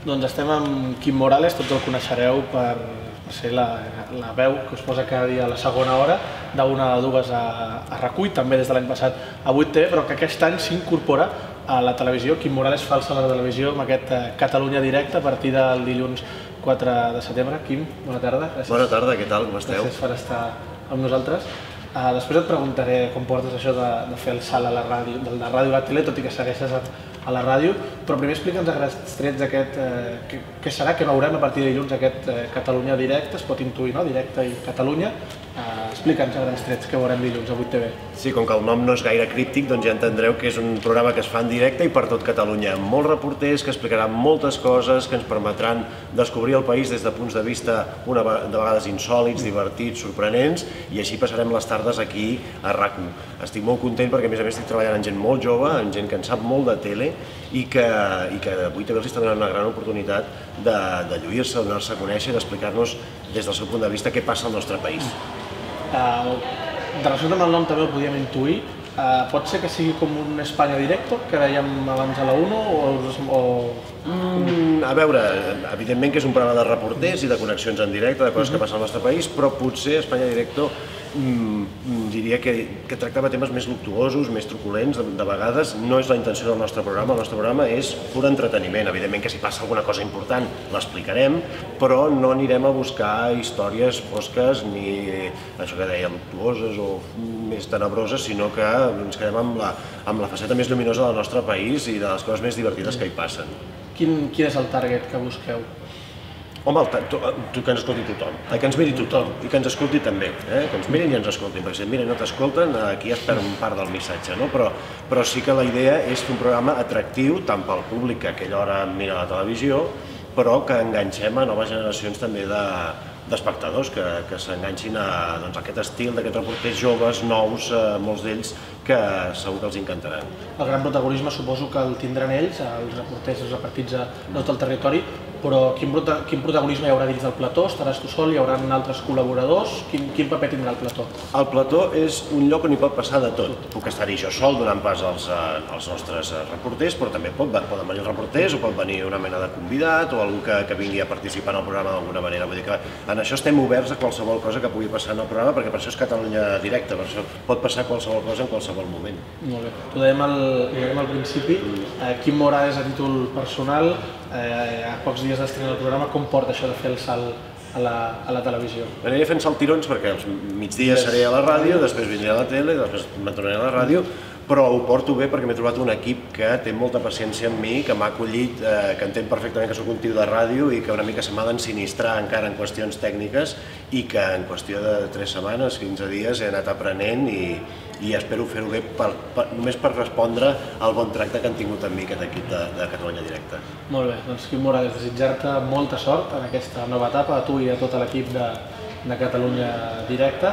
Doncs estem amb Quim Morales, tots el coneixereu per ser la veu que us posa cada dia a la segona hora, d'una a dues a RAC1, també des de l'any passat a 8TV, però que aquest any s'incorpora a la televisió. Quim Morales fa el salt a la televisió amb aquest Catalunya Directe a partir del dilluns 4 de setembre. Quim, bona tarda. Bona tarda, què tal, com esteu? Gràcies per estar amb nosaltres. Després et preguntaré com portes això de fer el salt a la ràdio, de la ràdio a la tele, tot i que segueixes a la ràdio, però primer explica'ns a grans trets aquest, què serà, què veurem a partir de dilluns aquest Catalunya Directe, es pot intuir, no? Directe i Catalunya. Explica'ns a grans trets què veurem dilluns a 8TV. Sí, com que el nom no és gaire críptic, doncs ja entendreu que és un programa que es fa en directe i per tot Catalunya, amb molts reporters que explicaran moltes coses, que ens permetran descobrir el país des de punts de vista de vegades insòlits, divertits, sorprenents, i així passarem les tardes aquí a RAC1. Estic molt content perquè a més estic treballant amb gent molt jove, amb gent que en sap molt de tele i que a 8TV els està donant una gran oportunitat de lluir-se, de donar-se a conèixer i d'explicar-nos des del seu punt de vista què passa al nostre país. Relacionat amb el nom també ho podíem intuir. Pot ser que sigui com un Espanya Directo, que dèiem abans a la 1, A veure, evidentment que és un programa de reporters i de connexions en directe, de coses que passen al nostre país, però potser Espanya Directo diria que tractava temes més luctuosos, més truculents, de vegades. No és la intenció del nostre programa és pur entreteniment. Evidentment que si passa alguna cosa important l'explicarem, però no anirem a buscar històries fosques ni això que deia luctuoses o més tenebroses, sinó que ens quedem amb la faceta més lluminosa del nostre país i de les coses més divertides que hi passen. Quin és el target que busqueu? Home, que ens escolti tothom, que ens miri tothom i que ens escolti també, que ens mirin i ens escoltin, perquè si et miren i no t'escolten, aquí es perd un part del missatge, no? Però sí que la idea és fer un programa atractiu tant pel públic que a aquella hora mira la televisió, però que enganxem a noves generacions també d'espectadors, que s'enganxin a aquest estil d'aquests reporters joves, nous, molts d'ells, que segur que els encantaran. El gran protagonisme suposo que el tindran ells, els reporters repartits a tot el territori, però quin protagonisme hi haurà dins del plató? Estaràs tu sol? Hi haurà altres col·laboradors? Quin paper tindrà el plató? El plató és un lloc on hi pot passar de tot. Puc estar-hi jo sol donant pas als nostres reporters, però també poden venir els reporters o pot venir una mena de convidat o algú que vingui a participar en el programa d'alguna manera. Vull dir que en això estem oberts a qualsevol cosa que pugui passar en el programa, perquè per això és Catalunya Directe, per això pot passar qualsevol cosa en qualsevol moment. Molt bé. Ho dèiem al principi, Quim Morales a títol personal, a pocs dies d'estrenar el programa, com porta això de fer el salt a la televisió? Aniré fent saltirons perquè els migdies seré a la ràdio, després vindré a la tele, després me'n tornaré a la ràdio, però ho porto bé perquè m'he trobat un equip que té molta paciència amb mi, que m'ha acollit, que entén perfectament que soc un tio de ràdio i que una mica se m'ha d'ensinistrar encara en qüestions tècniques i que en qüestió de 3 setmanes, 15 dies he anat aprenent i espero fer-ho bé només per respondre al bon tracte que han tingut amb mi aquest equip de Catalunya Directe. Molt bé, doncs Quim Morales, desitjar-te molta sort en aquesta nova etapa, a tu i a tot l'equip de Catalunya Directe,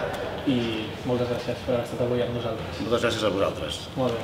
i moltes gràcies per haver estat avui amb nosaltres. Moltes gràcies a vosaltres. Molt bé.